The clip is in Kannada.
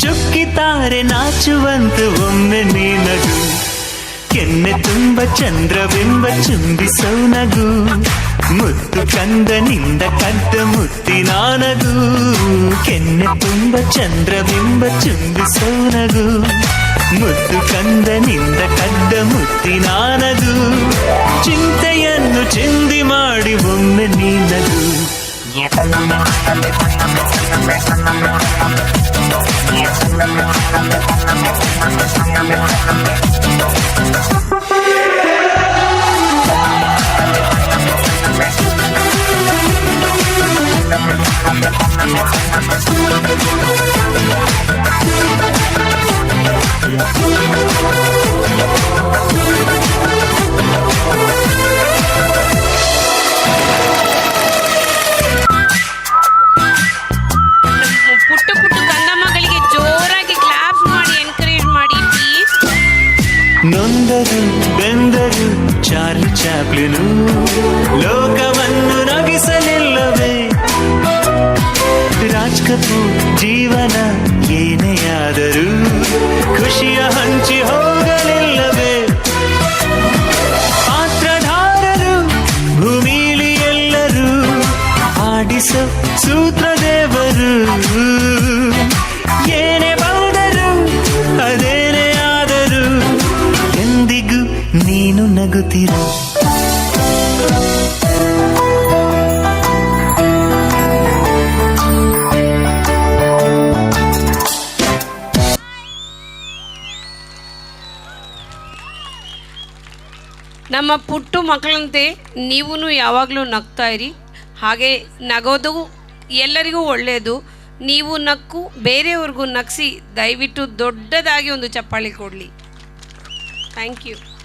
ಚುಕ್ಕಿತಾರೆ ನಾಚುವಂತ ಒಮ್ಮೆ ನೀನಗು ಕೆನ್ನೆ ತುಂಬ ಚಂದ್ರಬಿಂಬ ಚುಂಬಿಸೋ ನಗು ಮುತ್ತು ಕಂದನಿಂದ ಕದ್ದ ಮುತ್ತಿನ ನಗು ಕೆನ್ನೆ ತುಂಬ ಚಂದ್ರಬಿಂಬ ಚುಂಬಿಸೋ ನಗು ಮುತ್ತು ಕಂದನಿಂದ ಕದ್ದ ಮುತ್ತಿನ ನಗು ಚಿಂತೆಯನ್ನು ಚಿಂದಿ ಮಾಡಿ ಒಮ್ಮೆ ನೀನಗು ನೊಂದರು ಬೆಂದರು ಚಾರ್ಲಿ ಚಾಪ್ಲಿನು ಲೋಕವನ್ನು ನಗಿಸಲಿಲ್ಲವೇ ರಾಜ್ ಕಪೂರ್ ಜೀವನ ಏನೇ ಆದರೂ ಖುಷಿಯ ಹಂಚಿ ಹೋಗಲಿಲ್ಲವೇ ಪಾತ್ರಧಾರರು ಭೂಮಿಲಿ ಎಲ್ಲರೂ ಆಡಿಸೋ ಸೂತ್ರದೇವರು ಏನೇ ಬಂದರು ಅದೇನೇ ಆದರೂ ಎಂದಿಗೂ ನೀನು ನಗುತ್ತಿರು ನಮ್ಮ ಪುಟ್ಟು ಮಕ್ಕಳಂತೆ ನೀವು ಯಾವಾಗಲೂ ನಗ್ತಾ ಇರಿ. ಹಾಗೆ ನಗೋದು ಎಲ್ಲರಿಗೂ ಒಳ್ಳೆಯದು. ನೀವು ನಕ್ಕು ಬೇರೆಯವ್ರಿಗೂ ನಗಿಸಿ ದಯವಿಟ್ಟು ದೊಡ್ಡದಾಗಿ ಒಂದು ಚಪ್ಪಾಳೆ ಕೊಡಲಿ. Thank you.